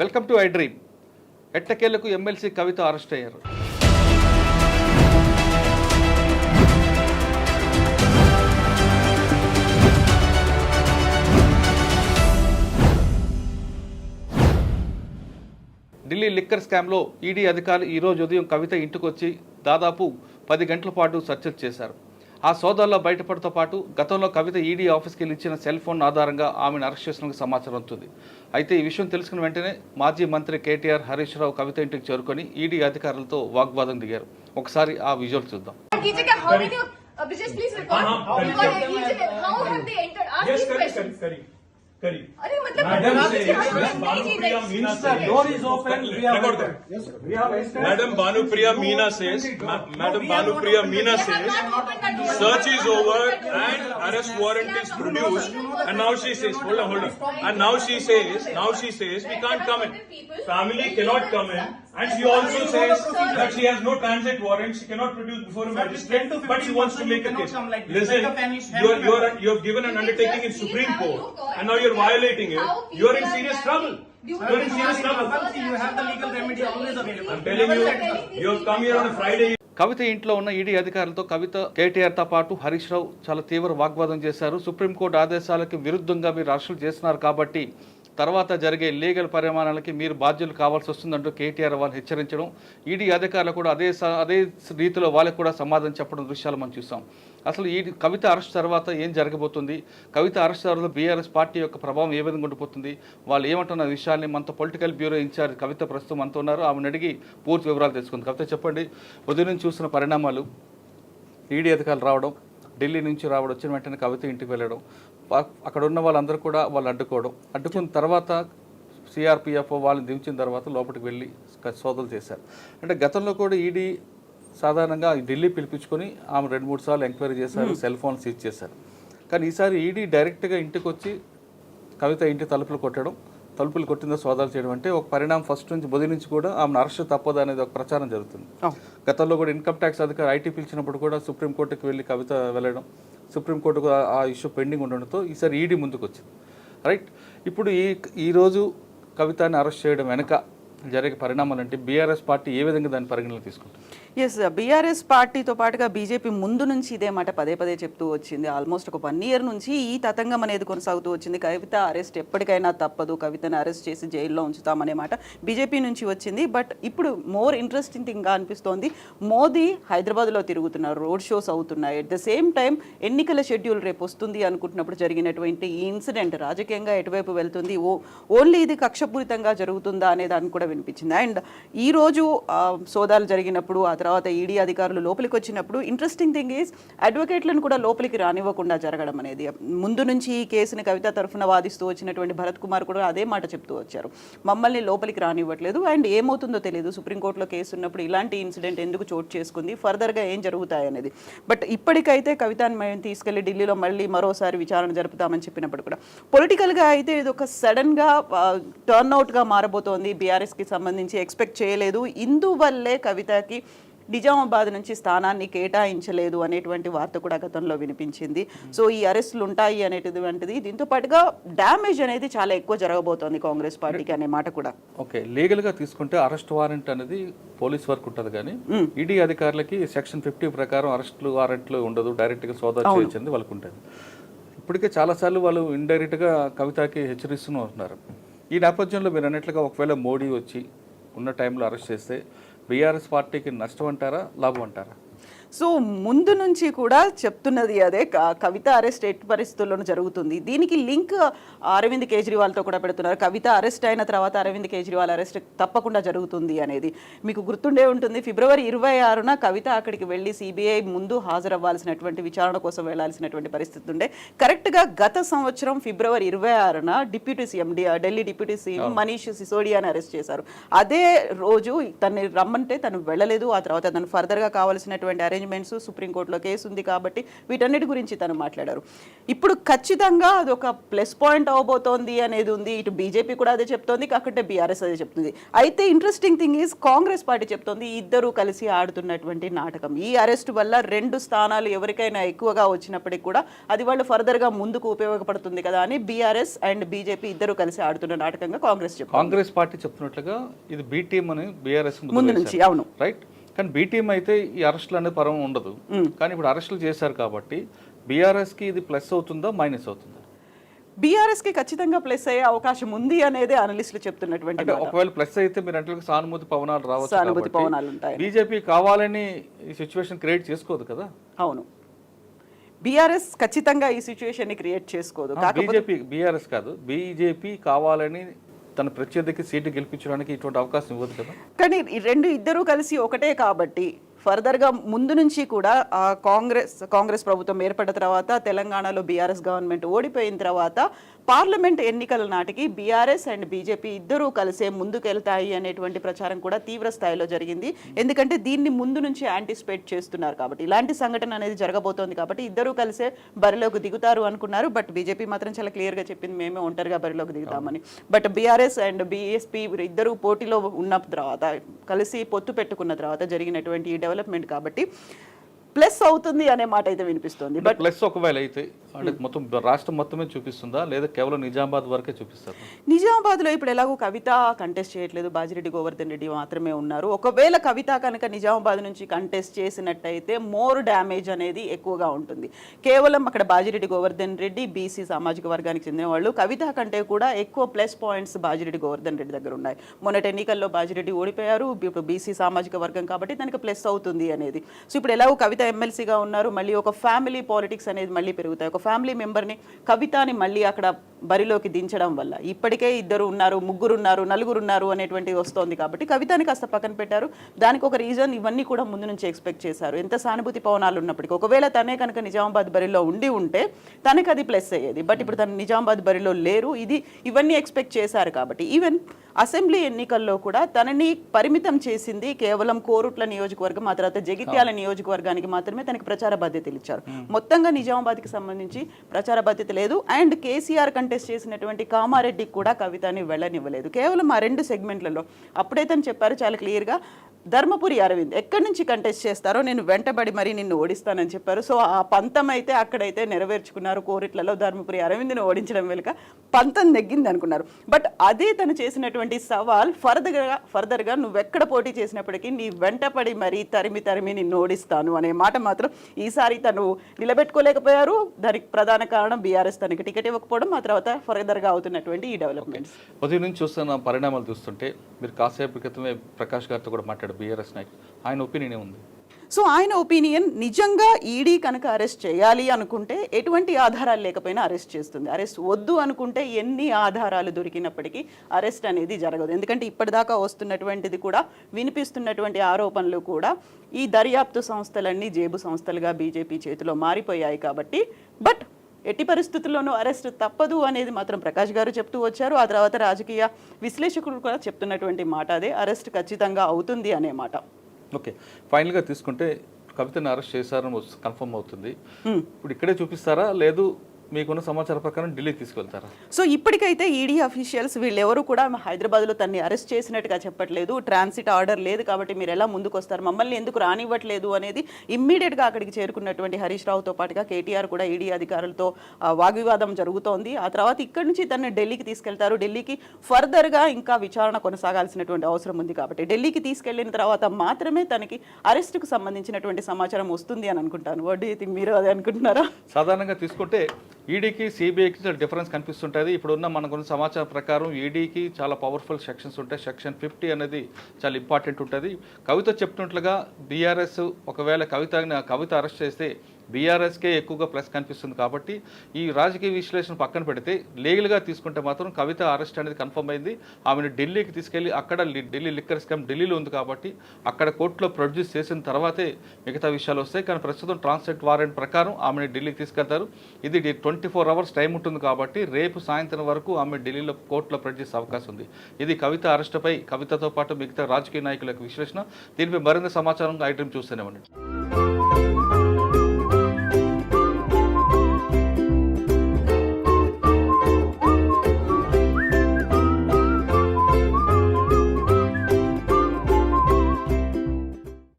Welcome to I dream. ఎట్టకేలకు MLC కవిత arrest అయ్యారు. Delhi liquor స్కామ్లో ఈడీ అధికారులు ఈరోజు ఉదయం కవిత ఇంటికి వచ్చి దాదాపు 10 గంటల పాటు సెర్చ్ చేశారు. ఆ సోదాల్లో బయటపడతో పాటు గతంలో కవిత ఈడీ ఆఫీస్కి వెళ్ళి ఇచ్చిన సెల్ ఫోన్ ఆధారంగా ఆమెను అరెస్ట్ చేసినట్టు సమాచారం అవుతుంది. అయితే ఈ విషయం తెలుసుకున్న వెంటనే మాజీ మంత్రి కేటీఆర్ హరీష్ రావు కవిత ఇంటికి చేరుకొని ఈడీ అధికారులతో వాగ్వాదం దిగారు. ఒకసారి ఆ విజువల్ చూద్దాం. Madam Bhanupriya Meena says, search is over and arrest warrant is produced, and now she says, hold on, and now she says we can't come in. Family cannot come in, and she also says that she has no transit warrant, she cannot produce before a magistrate, but she wants to make a case. Listen, you have given an undertaking in Supreme Court, and now you're violating it. You're in serious trouble. You're in serious trouble. You have the legal remedy always available. I'm telling you, you have come here on a Friday. కవిత ఇంట్లో ఉన్న ED అధికారులతో కవిత కేటీఆర్తో పాటు హరీష్ రావు చాలా తీవ్ర వాగ్వాదం చేశారు. Supreme court ఆదేశాలకు విరుద్ధంగా మీరు అరెస్టులు చేస్తున్నారు కాబట్టి తర్వాత జరిగే లీగల్ పరిమాణాలకి మీరు బాధ్యులు కావాల్సి వస్తుందంటూ కేటీఆర్ వాళ్ళు హెచ్చరించడం, ఈడీ అధికారులు కూడా అదే రీతిలో వాళ్ళకి కూడా సమాధానం చెప్పడం దృశ్యాలు మనం చూసాం. అసలు ఈ కవిత అరెస్ట్ తర్వాత ఏం జరగబోతుంది, కవిత అరెస్ట్ తర్వాత బీఆర్ఎస్ పార్టీ యొక్క ప్రభావం ఏ విధంగా ఉండిపోతుంది, వాళ్ళు ఏమంటున్న విషయాన్ని మనతో పొలిటికల్ బ్యూరో ఇన్ఛార్జ్ కవిత ప్రస్తుతం మనతో ఉన్నారు. ఆమెను అడిగి పూర్తి వివరాలు తెలుసుకుంది. కవిత చెప్పండి, ఉదయం నుంచి చూసిన పరిణామాలు, ఈడీ అధికారులు రావడం, ఢిల్లీ నుంచి రావడం, వచ్చిన వెంటనే కవిత ఇంటికి వెళ్ళడం, అక్కడ ఉన్న వాళ్ళందరూ కూడా వాళ్ళు అడ్డుకున్న తర్వాత సిఆర్పిఎఫ్ వాళ్ళని దించిన తర్వాత లోపలికి వెళ్ళి సోదాలు చేశారు. అంటే గతంలో కూడా ఈడీ సాధారణంగా ఢిల్లీ పిలిపించుకొని ఆమె 2-3 సార్లు ఎంక్వైరీ చేశారు, సెల్ ఫోన్ సీజ్ చేశారు. కానీ ఈసారి ఈడీ డైరెక్ట్గా ఇంటికి వచ్చి కవిత ఇంటి తలుపులు కొట్టిందో సోదాలు చేయడం అంటే ఒక పరిణామం. ఫస్ట్ నుంచి బుధి నుంచి కూడా ఆమెను అరెస్ట్ తప్పదు అనేది ఒక ప్రచారం జరుగుతుంది. గతంలో కూడా ఇన్కమ్ ట్యాక్స్ అధికారి ఐటీ పిలిచినప్పుడు కూడా సుప్రీంకోర్టుకి వెళ్ళి కవిత వెళ్ళడం, సుప్రీంకోర్టుకు ఆ ఇష్యూ పెండింగ్ ఉండడంతో ఈసారి ఈడీ ముందుకు వచ్చింది. రైట్, ఇప్పుడు ఈరోజు కవితని అరెస్ట్ చేయడం వెనుక జరిగే పరిణామాలు అంటే బీఆర్ఎస్ పార్టీ ఏ విధంగా దాన్ని పరిగణలోకి తీసుకుంటుంది? ఎస్, బీఆర్ఎస్ పార్టీతో పాటుగా బీజేపీ ముందు నుంచి ఇదే మాట పదే చెప్తూ వచ్చింది. ఆల్మోస్ట్ ఒక 1 ఇయర్ నుంచి ఈ తతంగం అనేది కొనసాగుతూ వచ్చింది. కవిత అరెస్ట్ ఎప్పటికైనా తప్పదు, కవితను అరెస్ట్ చేసి జైల్లో ఉంచుతామనే మాట బీజేపీ నుంచి వచ్చింది. బట్ ఇప్పుడు మోర్ ఇంట్రెస్టింగ్ థింగ్గా అనిపిస్తోంది, మోదీ హైదరాబాద్లో తిరుగుతున్నారు, రోడ్ షోస్ అవుతున్నాయి. అట్ ద సేమ్ టైం ఎన్నికల షెడ్యూల్ రేపు వస్తుంది అనుకుంటున్నప్పుడు జరిగినటువంటి ఈ ఇన్సిడెంట్ రాజకీయంగా ఎటువైపు వెళ్తుంది, ఓన్లీ ఇది కక్షపూరితంగా జరుగుతుందా అనే దాన్ని కూడా వినిపించింది. అండ్ ఈరోజు సోదాలు జరిగినప్పుడు, ఆ తర్వాత ఈడీ అధికారులు లోపలికి వచ్చినప్పుడు ఇంట్రెస్టింగ్ థింగ్ ఈజ్ అడ్వకేట్లను కూడా లోపలికి రానివ్వకుండా జరగడం అనేది. ముందు నుంచి ఈ కేసుని కవిత తరఫున వాదిస్తూ వచ్చినటువంటి భరత్ కుమార్ కూడా అదే మాట చెప్తూ వచ్చారు, మమ్మల్ని లోపలికి రానివ్వట్లేదు. అండ్ ఏమవుతుందో తెలియదు, సుప్రీంకోర్టులో కేసు ఉన్నప్పుడు ఇలాంటి ఇన్సిడెంట్ ఎందుకు చోటు చేసుకుంది, ఫర్దర్గా ఏం జరుగుతాయి అనేది. బట్ ఇప్పటికైతే కవితను మేము తీసుకెళ్లి ఢిల్లీలో మళ్ళీ మరోసారి విచారణ జరుపుతామని చెప్పినప్పుడు కూడా పొలిటికల్గా అయితే ఇది ఒక సడన్గా టర్న్అవుట్గా మారబోతోంది. బీఆర్ఎస్కి సంబంధించి ఎక్స్పెక్ట్ చేయలేదు, ఇందువల్లే కవితకి నిజామాబాద్ నుంచి స్థానాన్ని కేటాయించలేదు అనేటువంటి వార్త కూడా గతంలో వినిపించింది. సో ఈ అరెస్టులు ఉంటాయి అనేటువంటిది, దీంతో పాటుగా డ్యామేజ్ అనేది చాలా ఎక్కువ జరగబోతోంది కాంగ్రెస్ పార్టీకి అనే మాట కూడా. ఓకే, లీగల్గా తీసుకుంటే అరెస్ట్ వారెంట్ అనేది పోలీస్ వర్క్ ఉంటుంది, కానీ ఈడీ అధికారులకి సెక్షన్ 50 ప్రకారం అరెస్టులు వారెంట్లు ఉండదు, డైరెక్ట్గా సోదా చేయించింది వాళ్ళకు ఉంటుంది. ఇప్పటికే చాలాసార్లు వాళ్ళు ఇండైరెక్ట్గా కవితకి హెచ్చరిస్తూనే ఉంటున్నారు. ఈ నేపథ్యంలో మీరు అన్నట్లుగా ఒకవేళ మోడీ వచ్చి ఉన్న టైంలో అరెస్ట్ చేస్తే బీఆర్ఎస్ పార్టీకి నష్టం అంటారా, లాభం అంటారా? సో ముందు నుంచి కూడా చెప్తున్నది అదే, కవిత అరెస్ట్ ఎట్టి పరిస్థితుల్లోనూ జరుగుతుంది. దీనికి లింక్ అరవింద్ కేజ్రీవాల్తో కూడా పెడుతున్నారు. కవిత అరెస్ట్ అయిన తర్వాత అరవింద్ కేజ్రీవాల్ అరెస్ట్ తప్పకుండా జరుగుతుంది అనేది మీకు గుర్తుండే ఉంటుంది. ఫిబ్రవరి 26న కవిత అక్కడికి వెళ్ళి సిబిఐ ముందు హాజరవ్వాల్సినటువంటి, విచారణ కోసం వెళ్లాల్సినటువంటి పరిస్థితి ఉండే. కరెక్ట్గా గత సంవత్సరం ఫిబ్రవరి 26న deputy CM, Delhi deputy CM Manish సిసోడియాని అరెస్ట్ చేశారు. అదే రోజు తనని రమ్మంటే తను వెళ్ళలేదు. ఆ తర్వాత తను ఫర్దర్గా కావాల్సినటువంటి అరేంజ్మెంట్స్, సుప్రీంకోర్టులో కేసు ఉంది కాబట్టి వీటన్నిటి గురించి తను మాట్లాడారు. ఇప్పుడు ఖచ్చితంగా అదొక ప్లస్ పాయింట్ అవబోతోంది అనేది ఉంది. ఇటు బీజేపీ కూడా అదే చెప్తోంది, కాకపోతే బీఆర్ఎస్ అదే చెప్తుంది. అయితే interesting thing is Congress party చెప్తోంది ఇద్దరు కలిసి ఆడుతున్నటువంటి నాటకం. ఈ అరెస్ట్ వల్ల 2 స్థానాలు ఎవరికైనా ఎక్కువగా వచ్చినప్పటికీ కూడా అది వాళ్ళు ఫర్దర్గా ముందుకు ఉపయోగపడుతుంది కదా అని బీఆర్ఎస్ అండ్ బీజేపీ ఇద్దరు కలిసి ఆడుతున్న నాటకంగా కాంగ్రెస్ చెప్తుంది. కాంగ్రెస్ పార్టీ చెప్తున్నట్లుగా ఇది బి టీం అని బీఆర్ఎస్ ముందు నుంచి, అవును రైట్. కానీ బి టీం అయితే ఈ అరెస్టులు అనేది పరం ఉండదు. కానీ ఇప్పుడు అరెస్టులు చేశారు కాబట్టి బీఆర్ఎస్ కి ఇది ప్లస్ అవుతుందా మైనస్ అవుతుందా? బీఆర్ఎస్ కి ఖచ్చితంగా ప్లస్ అయ్యే అవకాశం ఉంది అనేది అనలిస్టులు చెప్తున్నటువంటి మాట. ఒకవేళ ప్లస్ అయితే మీరు అంటే సానుభూతి పవనాలు రావచ్చు, సానుభూతి పవనాలు ఉంటాయి. బీజేపీ కావాలని ఈ సిచ్యువేషన్ క్రియేట్ చేసుకోదు కదా. అవును, బీఆర్ఎస్ ఖచ్చితంగా ఈ సిచ్యువేషన్ ని క్రియేట్ చేసుకోదు. బీజేపీ, బీఆర్ఎస్ కాదు, బీజేపీ కావాలని తన ప్రత్యర్థికి సీటు గెలిపించడానికి ఇటువంటి అవకాశం ఇవ్వదు కదా. కానీ ఇద్దరు కలిసి ఒకటే కాబట్టి ఫర్దర్గా ముందు నుంచి కూడా కాంగ్రెస్ ప్రభుత్వం ఏర్పడిన తర్వాత తెలంగాణలో బీఆర్ఎస్ గవర్నమెంట్ ఓడిపోయిన తర్వాత పార్లమెంట్ ఎన్నికల నాటికి బీఆర్ఎస్ అండ్ బీజేపీ ఇద్దరూ కలిసే ముందుకెళ్తాయి అనేటువంటి ప్రచారం కూడా తీవ్ర స్థాయిలో జరిగింది. ఎందుకంటే దీన్ని ముందు నుంచి యాంటిసిపేట్ చేస్తున్నారు కాబట్టి, ఇలాంటి సంఘటన అనేది జరగబోతోంది కాబట్టి ఇద్దరూ కలిసే బరిలోకి దిగుతారు అనుకున్నారు. బట్ బీజేపీ మాత్రం చాలా క్లియర్గా చెప్పింది మేమే ఒంటరిగా బరిలోకి దిగుతామని. బట్ బీఆర్ఎస్ అండ్ బీఎస్పీ ఇద్దరూ పోటీలో ఉన్న తర్వాత, కలిసి పొత్తు పెట్టుకున్న తర్వాత జరిగినటువంటి ఈ డెవలప్మెంట్ కాబట్టి ప్లస్ అవుతుంది అనే మాట అయితే వినిపిస్తుంది. బట్ ప్లస్ ఒకవేళ అయితే అంటే మొత్తం రాష్ట్రం మొత్తమే చూపిస్తుందా లేదా కేవలం నిజామాబాద్ వరకే చూపిస్తారు? నిజామాబాద్లో ఇప్పుడు ఎలాగో కవిత కంటెస్ట్ చేయట్లేదు, బాజిరెడ్డి గోవర్ధన్ రెడ్డి మాత్రమే ఉన్నారు. ఒకవేళ కవిత కనుక నిజామాబాద్ నుంచి కంటెస్ట్ చేసినట్టయితే మోర్ డ్యామేజ్ అనేది ఎక్కువగా ఉంటుంది. కేవలం అక్కడ బాజిరెడ్డి గోవర్ధన్ రెడ్డి బీసీ సామాజిక వర్గానికి చెందిన వాళ్ళు, కవిత కంటే కూడా ఎక్కువ ప్లస్ పాయింట్స్ బాజిరెడ్డి గోవర్ధన్ రెడ్డి దగ్గర ఉన్నాయి. మొన్నటి ఎన్నికల్లో బాజిరెడ్డి ఓడిపోయారు, ఇప్పుడు బీసీ సామాజిక వర్గం కాబట్టి దానికి ప్లస్ అవుతుంది అనేది. సో ఇప్పుడు ఎలాగో కవిత ఎమ్మెల్సీగా ఉన్నారు, మళ్ళీ ఒక ఫ్యామిలీ పాలిటిక్స్ అనేది మళ్ళీ పెరుగుతాయి. ఒక ఫ్యామిలీ మెంబర్ని, కవితని మళ్ళీ అక్కడ బరిలోకి దించడం వల్ల ఇప్పటికే 2 ఉన్నారు, 3 ఉన్నారు, 4 ఉన్నారు అనేటువంటిది వస్తోంది కాబట్టి కవితని కాస్త పక్కన పెట్టారు. దానికి ఒక రీజన్ ఇవన్నీ కూడా ముందు నుంచి ఎక్స్పెక్ట్ చేశారు. ఎంత సానుభూతి పవనాలు ఉన్నప్పటికీ ఒకవేళ తనే కనుక నిజామాబాద్ బరిలో ఉంటే తనకి అది ప్లస్ అయ్యేది. బట్ ఇప్పుడు తను నిజామాబాద్ బరిలో లేరు, ఇవన్నీ ఎక్స్పెక్ట్ చేశారు కాబట్టి ఈవెన్ అసెంబ్లీ ఎన్నికల్లో కూడా తనని పరిమితం చేసింది కేవలం కోరుట్ల నియోజకవర్గం, ఆ తర్వాత జగిత్యాల నియోజకవర్గానికి మాత్రమే తనకి ప్రచార బాధ్యతలు ఇచ్చారు. మొత్తంగా నిజామాబాద్కి సంబంధించి ప్రచార బాధ్యత లేదు. అండ్ కేసీఆర్ కంటెస్ట్ చేసినటువంటి కామారెడ్డికి కూడా కవితని వెళ్ళనివ్వలేదు. కేవలం ఆ 2 సెగ్మెంట్లలో అప్పుడే తను చెప్పారు చాలా క్లియర్గా, ధర్మపురి అరవింద్ ఎక్కడి నుంచి కంటెస్ట్ చేస్తారో నేను వెంటబడి మరీ నిన్ను ఓడిస్తానని చెప్పారు. సో ఆ పంతం అయితే అక్కడైతే నెరవేర్చుకున్నారు. కోరిట్లలో ధర్మపురి అరవింద్ని ఓడించడం వెనుక పంతం నెగ్గింది అనుకున్నారు. బట్ అదే తను చేసినటువంటి సవాల్ ఫర్దర్గా నువ్వెక్కడ పోటీ చేసినప్పటికీ నీ వెంటపడి మరీ తరిమి నిన్ను ఓడిస్తాను అనే మాట మాత్రం ఈసారి తను నిలబెట్టుకోలేకపోయారు. దానికి ప్రధాన కారణం బీఆర్ఎస్ తనకి టికెట్ ఇవ్వకపోవడం, ఆ తర్వాత ఫర్దర్గా అవుతున్నటువంటి ఈ డెవలప్మెంట్స్. ఉదయం నుంచి చూస్తున్న పరిణామాలు చూస్తుంటే మీరు కాసేపు క్రితమే ప్రకాష్ గారితో కూడా మాట్లాడారు బీఆర్ఎస్ నాయకులు, ఆయన ఒపీనియన్ ఉంది. సో ఆయన ఒపీనియన్ నిజంగా ఈడీ కనుక అరెస్ట్ చేయాలి అనుకుంటే ఎటువంటి ఆధారాలు లేకపోయినా అరెస్ట్ చేస్తుంది. అరెస్ట్ వద్దు అనుకుంటే ఎన్ని ఆధారాలు దొరికినప్పటికీ అరెస్ట్ అనేది జరగదు. ఎందుకంటే ఇప్పటిదాకా వస్తున్నటువంటిది కూడా, వినిపిస్తున్నటువంటి ఆరోపణలు కూడా ఈ దర్యాప్తు సంస్థలన్నీ జేబు సంస్థలుగా బీజేపీ చేతిలో మారిపోయాయి కాబట్టి. బట్ ఎట్టి పరిస్థితుల్లోనూ అరెస్ట్ తప్పదు అనేది మాత్రం ప్రకాష్ గారు చెప్తూ వచ్చారు. ఆ తర్వాత రాజకీయ విశ్లేషకులు కూడా చెప్తున్నటువంటి మాట అదే, అరెస్ట్ ఖచ్చితంగా అవుతుంది అనే మాట. ఓకే, ఫైనల్గా తీసుకుంటే కవితను అరెస్ట్ చేశారని కన్ఫర్మ్ అవుతుంది. ఇప్పుడు ఇక్కడే చూపిస్తారా లేదు మీకున్న సమాచారం ప్రకారం ఢిల్లీ తీసుకెళ్తారా? సో ఇప్పటికైతే ఈడీ అఫీషియల్స్ వీళ్ళెవరు కూడా హైదరాబాద్లో తన్ని అరెస్ట్ చేసినట్టుగా చెప్పట్లేదు. ట్రాన్సిట్ ఆర్డర్ లేదు కాబట్టి మీరు ఎలా ముందుకు వస్తారు, మమ్మల్ని ఎందుకు రానివ్వట్లేదు అనేది ఇమ్మీడియట్గా అక్కడికి చేరుకున్నటువంటి హరీష్ రావుతో పాటుగా కేటీఆర్ కూడా ఈడీ అధికారులతో వాగ్వివాదం జరుగుతోంది. ఆ తర్వాత ఇక్కడి నుంచి తనని ఢిల్లీకి తీసుకెళ్తారు. ఢిల్లీకి ఫర్దర్గా ఇంకా విచారణ కొనసాగాల్సినటువంటి అవసరం ఉంది కాబట్టి ఢిల్లీకి తీసుకెళ్లిన తర్వాత మాత్రమే తనకి అరెస్టుకు సంబంధించినటువంటి సమాచారం వస్తుంది అని అనుకుంటాను. వాట్ డు యు థింక్, మీరు అదే అనుకుంటున్నారా? సాధారణంగా తీసుకుంటే ఈడీకి సిబిఐకి చాలా డిఫరెన్స్ కనిపిస్తుంటుంది. ఇప్పుడున్న మనకున్న సమాచారం ప్రకారం ఈడీకి చాలా పవర్ఫుల్ సెక్షన్స్ ఉంటాయి. సెక్షన్ 50 అనేది చాలా ఇంపార్టెంట్ ఉంటుంది. కవిత చెప్తున్నట్లుగా బీఆర్ఎస్ ఒకవేళ కవిత అరెస్ట్ చేస్తే బీఆర్ఎస్కే ఎక్కువగా ప్లస్ కనిపిస్తుంది కాబట్టి ఈ రాజకీయ విశ్లేషణ పక్కన పెడితే లీగల్గా తీసుకుంటే మాత్రం కవిత అరెస్ట్ అనేది కన్ఫర్మ్ అయింది. ఆమెను ఢిల్లీకి తీసుకెళ్లి అక్కడ ఢిల్లీ లిక్కర్ స్కామ్ ఢిల్లీలో ఉంది కాబట్టి అక్కడ కోర్టులో ప్రొడ్యూస్ చేసిన తర్వాతే మిగతా విషయాలు వస్తాయి. కానీ ప్రస్తుతం ట్రాన్సిట్ వారెంట్ ప్రకారం ఆమెను ఢిల్లీకి తీసుకెళ్తారు. ఇది 24 అవర్స్ టైం ఉంటుంది కాబట్టి రేపు సాయంత్రం వరకు ఆమె ఢిల్లీలో కోర్టులో ప్రొడ్యూస్ అవకాశం ఉంది. ఇది కవిత అరెస్టుపై కవితతో పాటు మిగతా రాజకీయ నాయకుల విశ్లేషణ. దీనిపై మరింత సమాచారం ఐటమ్ చూస్తూనే ఉండండి.